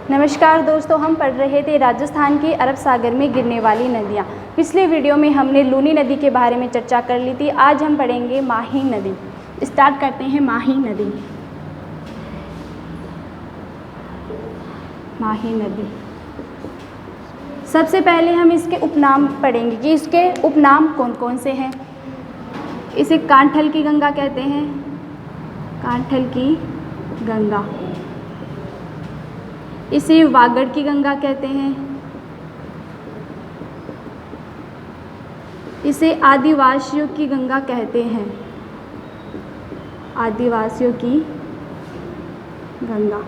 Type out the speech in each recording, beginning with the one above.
नमस्कार दोस्तों, हम पढ़ रहे थे राजस्थान की अरब सागर में गिरने वाली नदियाँ। पिछले वीडियो में हमने लूनी नदी के बारे में चर्चा कर ली थी। आज हम पढ़ेंगे माही नदी। स्टार्ट करते हैं माही नदी। माही नदी, सबसे पहले हम इसके उपनाम पढ़ेंगे कि इसके उपनाम कौन कौन से हैं। इसे कांठल की गंगा कहते हैं, कांठल की गंगा। इसे वागड़ की गंगा कहते हैं। इसे आदिवासियों की गंगा कहते हैं, आदिवासियों की गंगा।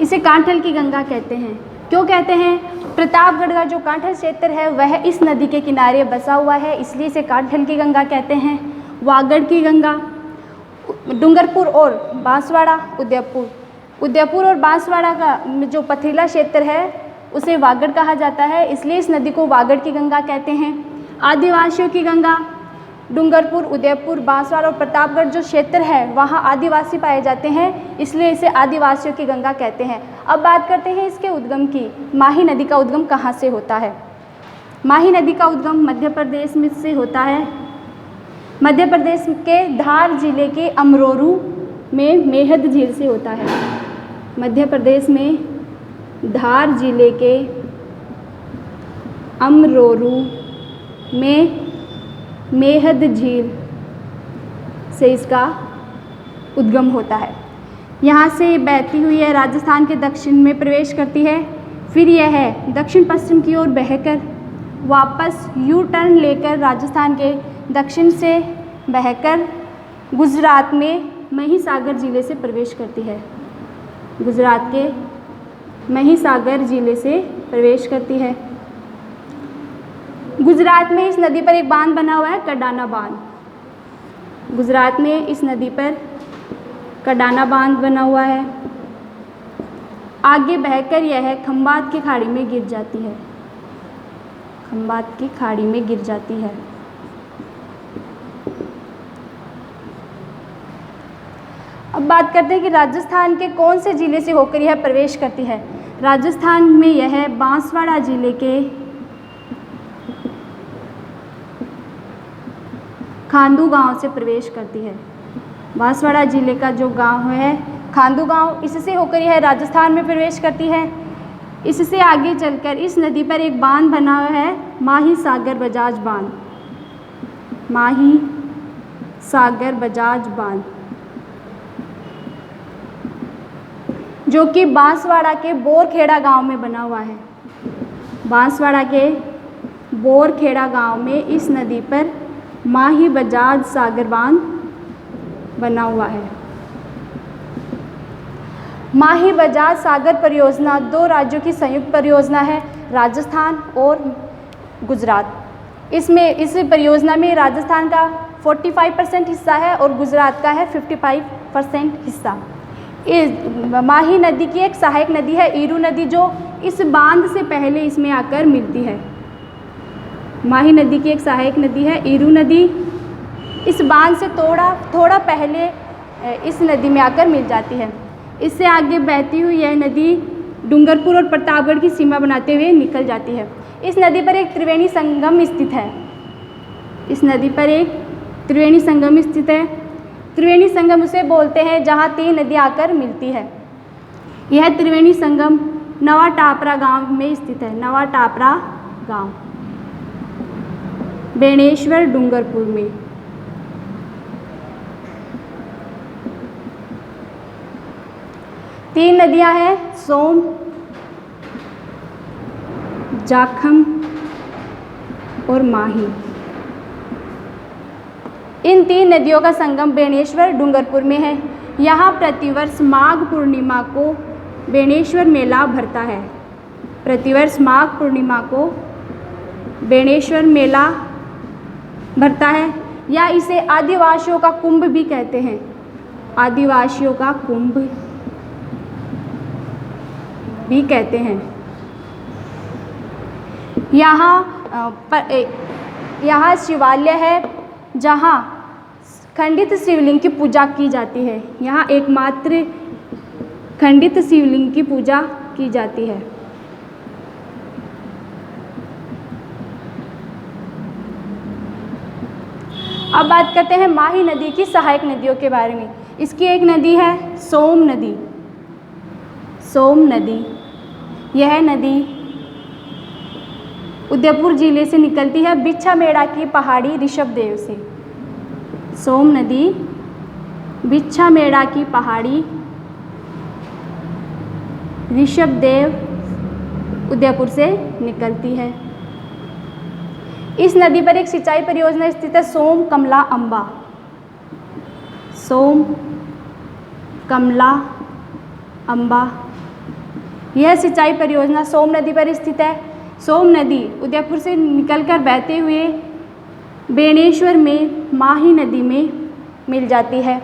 इसे कांठल की गंगा कहते हैं। क्यों कहते हैं? प्रतापगढ़ का जो कांठल क्षेत्र है वह इस नदी के किनारे बसा हुआ है, इसलिए इसे कांठल की गंगा कहते हैं। वागड़ की गंगा, डूंगरपुर और बांसवाड़ा, उदयपुर और बांसवाड़ा का जो पथरीला क्षेत्र है उसे वागड़ कहा जाता है, इसलिए इस नदी को वागड़ की गंगा कहते हैं। आदिवासियों की गंगा, डूंगरपुर, उदयपुर, बांसवाड़ा और प्रतापगढ़ जो क्षेत्र है वहाँ आदिवासी पाए जाते हैं, इसलिए इसे आदिवासियों की गंगा कहते हैं। अब बात करते हैं इसके उद्गम की। माही नदी का उद्गम कहाँ से होता है? माही नदी का उद्गम मध्य प्रदेश में से होता है। मध्य प्रदेश के धार जिले के अमरोरू में मेहद झील से होता है। मध्य प्रदेश में धार जिले के अमरोरू में मेहद झील से इसका उद्गम होता है। यहाँ से बहती हुई है राजस्थान के दक्षिण में प्रवेश करती है, फिर यह दक्षिण पश्चिम की ओर बहकर वापस यू टर्न लेकर राजस्थान के दक्षिण से बहकर गुजरात में महिसागर जिले से प्रवेश करती है। गुजरात के महिसागर जिले से प्रवेश करती है। गुजरात में इस नदी पर एक बांध बना हुआ है, कडाना बांध। गुजरात में इस नदी पर कडाना बांध बना हुआ है। आगे बहकर यह खंबात की खाड़ी में गिर जाती है, खंबात की खाड़ी में गिर जाती है। अब बात करते हैं कि राजस्थान के कौन से ज़िले से होकर यह प्रवेश करती है। राजस्थान में यह बांसवाड़ा जिले के खांदू गांव से प्रवेश करती है। बांसवाड़ा जिले का जो गांव है खांदू गांव, इससे होकर यह राजस्थान में प्रवेश करती है। इससे आगे चलकर इस नदी पर एक बांध बना हुआ है, माही सागर बजाज बांध। माही सागर बजाज बांध, जो कि बांसवाड़ा के बोरखेड़ा गांव में बना हुआ है। बांसवाड़ा के बोरखेड़ा गांव में इस नदी पर माही बजाज सागर बांध बना हुआ है। माही बजाज सागर परियोजना दो राज्यों की संयुक्त परियोजना है, राजस्थान और गुजरात। इस परियोजना में राजस्थान का 45% हिस्सा है और गुजरात का है 55% हिस्सा। माही नदी की एक सहायक नदी है ईरू नदी, जो इस बांध से पहले इसमें आकर मिलती है। माही नदी की एक सहायक नदी है ईरू नदी, इस बांध से थोड़ा पहले इस नदी में आकर मिल जाती है। इससे आगे बहती हुई यह नदी डूंगरपुर और प्रतापगढ़ की सीमा बनाते हुए निकल जाती है। इस नदी पर एक त्रिवेणी संगम स्थित है। इस नदी पर एक त्रिवेणी संगम स्थित है। त्रिवेणी संगम उसे बोलते हैं जहाँ तीन नदियाँ आकर मिलती है। यह त्रिवेणी संगम नवा टापरा गांव में स्थित है। नवा टापरा गांव बेणेश्वर डूंगरपुर में। तीन नदियां हैं, सोम, जाखम और माही। इन तीन नदियों का संगम बेणेश्वर डूंगरपुर में है। यहाँ प्रतिवर्ष माघ पूर्णिमा को बेणेश्वर मेला भरता है। प्रतिवर्ष माघ पूर्णिमा को बेणेश्वर मेला भरता है, या इसे आदिवासियों का कुंभ भी कहते हैं। आदिवासियों का कुंभ भी कहते हैं। यहाँ शिवालय है जहाँ खंडित शिवलिंग की पूजा की जाती है। यहाँ एकमात्र खंडित शिवलिंग की पूजा की जाती है। अब बात करते हैं माही नदी की सहायक नदियों के बारे में। इसकी एक नदी है सोम नदी। सोम नदी, यह नदी उदयपुर जिले से निकलती है बिच्छामेड़ा की पहाड़ी ऋषभदेव से। सोम नदी बिच्छामेड़ा की पहाड़ी ऋषभदेव उदयपुर से निकलती है। इस नदी पर एक सिंचाई परियोजना स्थित है सोम कमला अम्बा। सोम कमला अम्बा, यह सिंचाई परियोजना सोम नदी पर स्थित है। सोम नदी उदयपुर से निकलकर बहते हुए बेणेश्वर में माही नदी में मिल जाती है।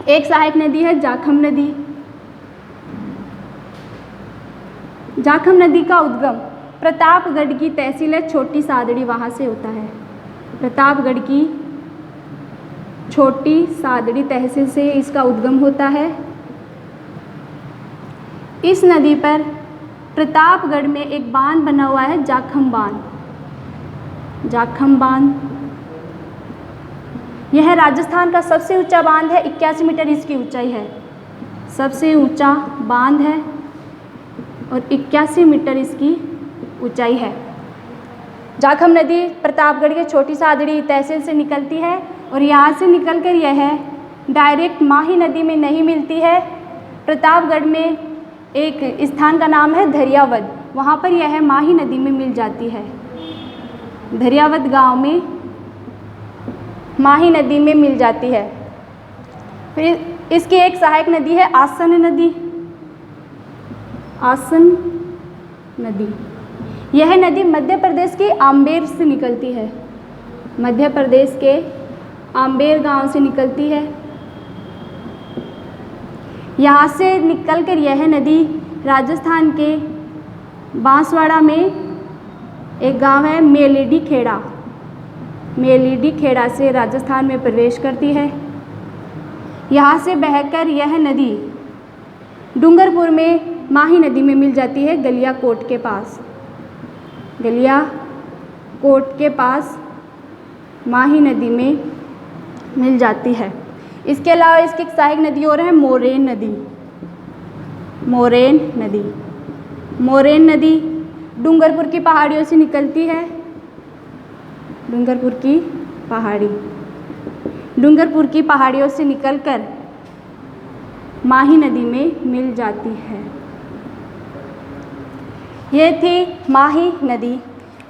एक सहायक नदी है जाखम नदी। जाखम नदी का उद्गम प्रतापगढ़ की तहसील है छोटी सादड़ी, वहाँ से होता है। प्रतापगढ़ की छोटी सादड़ी तहसील से इसका उद्गम होता है। इस नदी पर प्रतापगढ़ में एक बांध बना हुआ है जाखम बांध। जाखम बांध यह राजस्थान का सबसे ऊंचा बांध है। 81 मीटर इसकी ऊंचाई है। सबसे ऊंचा बांध है और 81 मीटर इसकी ऊंचाई है। जाखम नदी प्रतापगढ़ के छोटी सादड़ी तहसील से निकलती है और यहाँ से निकलकर यह डायरेक्ट माही नदी में नहीं मिलती है। प्रतापगढ़ में एक स्थान का नाम है धरियावद, वहाँ पर यह माही नदी में मिल जाती है। धरियावद गांव में माही नदी में मिल जाती है। फिर इसकी एक सहायक नदी है आसन नदी। आसन नदी, यह नदी मध्य प्रदेश के आम्बेर से निकलती है। मध्य प्रदेश के आम्बेर गांव से निकलती है। यहाँ से निकलकर यह नदी राजस्थान के बांसवाड़ा में एक गांव है मेलेडी खेड़ा। मेलेडी खेड़ा से राजस्थान में प्रवेश करती है। यहाँ से बहकर यह नदी डूंगरपुर में माही नदी में मिल जाती है गलियाकोट के पास। गलियाकोट के पास माही नदी में मिल जाती है। इसके अलावा इसकी एक सहायक नदी और है मोरेन नदी। मोरेन नदी, मोरेन नदी डूंगरपुर की पहाड़ियों से निकलती है। डूंगरपुर की पहाड़ी, डूंगरपुर की पहाड़ियों से निकलकर माही नदी में मिल जाती है। यह थी माही नदी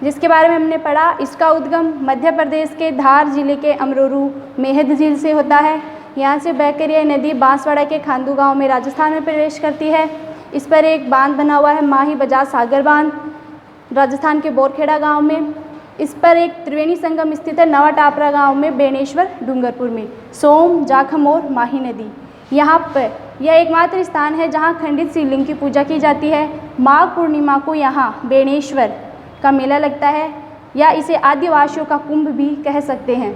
जिसके बारे में हमने पढ़ा। इसका उद्गम मध्य प्रदेश के धार जिले के अमरोरू मेहद झील से होता है। यहाँ से बहकर यह नदी बांसवाड़ा के खांदू गांव में राजस्थान में प्रवेश करती है। इस पर एक बांध बना हुआ है माही बजाज सागर बांध, राजस्थान के बोरखेड़ा गांव में। इस पर एक त्रिवेणी संगम स्थित है नवा टापरा गांव में बेणेश्वर डूंगरपुर में। सोम, जाखम और माही नदी, यहाँ पर यह एकमात्र स्थान है जहाँ खंडित शिवलिंग की पूजा की जाती है। माघ पूर्णिमा को यहाँ बेणेश्वर का मेला लगता है, या इसे आदिवासियों का कुंभ भी कह सकते हैं।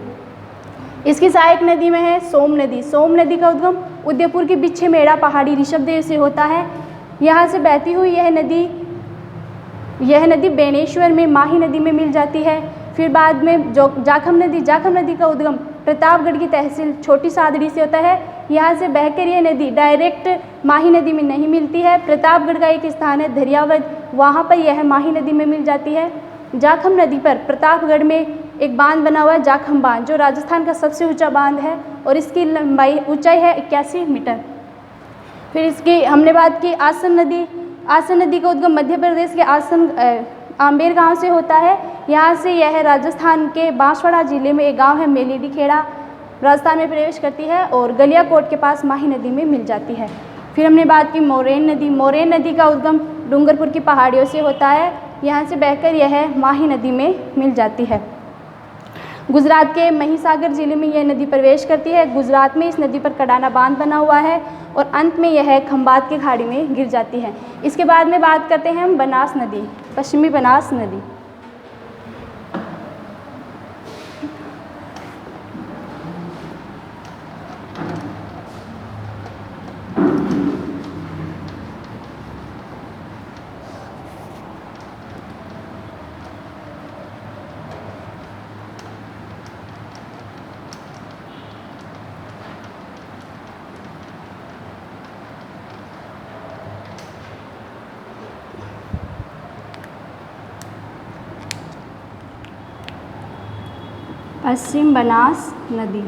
इसकी सहायक नदी में है सोम नदी। सोम नदी का उद्गम उदयपुर के बिच्छेमेड़ा पहाड़ी ऋषभदेव से होता है। यहाँ से बहती हुई यह नदी बेणेश्वर में माही नदी में मिल जाती है। फिर बाद में जो जाखम नदी का उद्गम प्रतापगढ़ की तहसील छोटी सादड़ी से होता है। यहाँ से बहकर यह नदी डायरेक्ट माही नदी में नहीं मिलती है। प्रतापगढ़ का एक स्थान है धरियावद, वहाँ पर यह माही नदी में मिल जाती है। जाखम नदी पर प्रतापगढ़ में एक बांध बना हुआ है जाखम बांध, जो राजस्थान का सबसे ऊंचा बांध है और इसकी ऊंचाई है 81 मीटर। फिर इसकी हमने बात की आसन नदी। आसन नदी का उद्गम मध्य प्रदेश के आम्बेर गांव से होता है। यहाँ से यह राजस्थान के बांसवाड़ा जिले में एक गांव है मेलेडी खेड़ा, राजस्थान में प्रवेश करती है और गलियाकोट के पास माही नदी में मिल जाती है। फिर हमने बात की मोरेन नदी। मोरेन नदी का उद्गम डूंगरपुर की पहाड़ियों से होता है। यहाँ से बहकर यह माही नदी में मिल जाती है। गुजरात के महिसागर जिले में यह नदी प्रवेश करती है। गुजरात में इस नदी पर कडाना बांध बना हुआ है और अंत में यह खंबात की खाड़ी में गिर जाती है। इसके बाद में बात करते हैं हम बनास नदी, पश्चिमी बनास नदी। पश्चिम बनास नदी।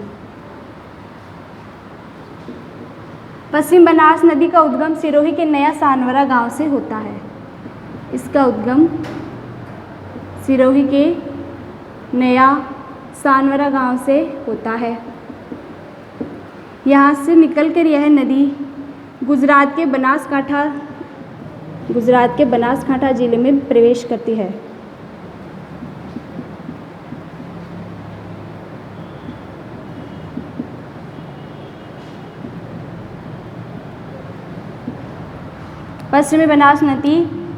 पश्चिम बनास नदी का उद्गम सिरोही के नया सानवरा गांव से होता है। इसका उद्गम सिरोही के नया सानवरा गांव से होता है। यहाँ से निकलकर यह नदी गुजरात के बनासकांठा जिले में प्रवेश करती है। पश्चिमी बनास नदी,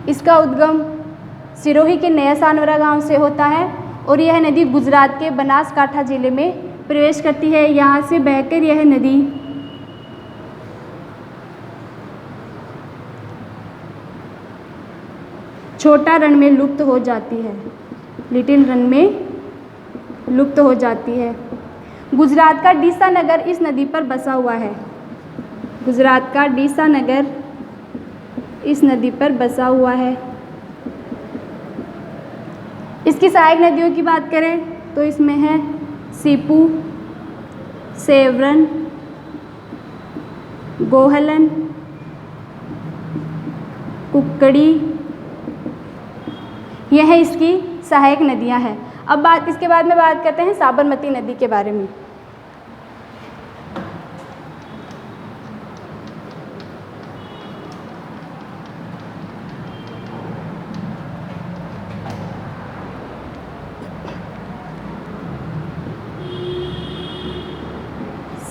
इसका उद्गम सिरोही के नया सानवरा गांव से होता है और यह नदी गुजरात के बनासकांठा जिले में प्रवेश करती है। यहाँ से बहकर यह नदी छोटा रण में लुप्त हो जाती है, लिटिल रन में लुप्त हो जाती है। गुजरात का डीसा नगर इस नदी पर बसा हुआ है। गुजरात का डीसा नगर इस नदी पर बसा हुआ है। इसकी सहायक नदियों की बात करें तो इसमें है सीपू, सेवरन, गोहलन, कुक्कड़ी, यह इसकी सहायक नदियां हैं। अब इसके बाद में बात करते हैं साबरमती नदी के बारे में।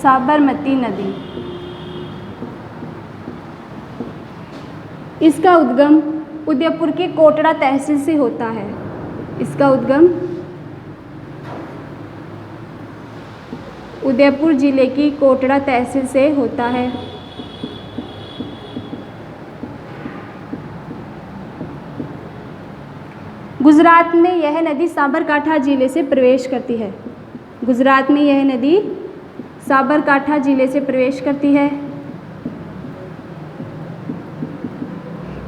साबरमती नदी, इसका उद्गम उदयपुर के कोटड़ा तहसील से होता है। इसका उद्गम उदयपुर जिले की कोटड़ा तहसील से होता है। गुजरात में यह नदी साबरकांठा जिले से प्रवेश करती है। गुजरात में यह नदी साबरकांठा जिले से प्रवेश करती है।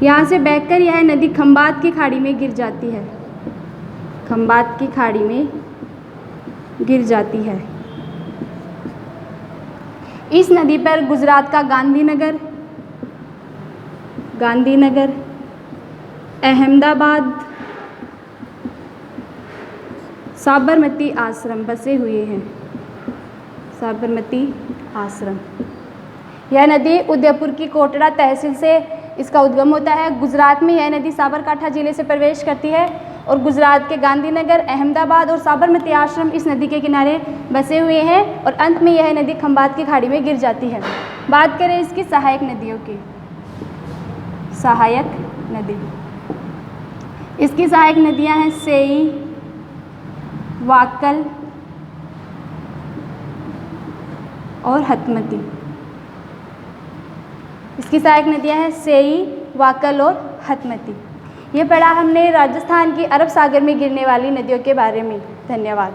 यहाँ से बहकर यह नदी खंबात की खाड़ी में गिर जाती है। खंबात की खाड़ी में गिर जाती है। इस नदी पर गुजरात का गांधीनगर, अहमदाबाद, साबरमती आश्रम बसे हुए हैं। साबरमती आश्रम, यह नदी उदयपुर की कोटड़ा तहसील से इसका उद्गम होता है। गुजरात में यह नदी साबरकांठा जिले से प्रवेश करती है और गुजरात के गांधीनगर, अहमदाबाद और साबरमती आश्रम इस नदी के किनारे बसे हुए हैं और अंत में यह नदी खंबात की खाड़ी में गिर जाती है। बात करें इसकी सहायक नदियों की। सहायक नदी, इसकी सहायक नदियां हैं सेई, वाकल और हतमती। इसकी सहायक नदियां हैं सेई, वाकल और हतमती। ये पढ़ा हमने राजस्थान की अरब सागर में गिरने वाली नदियों के बारे में। धन्यवाद।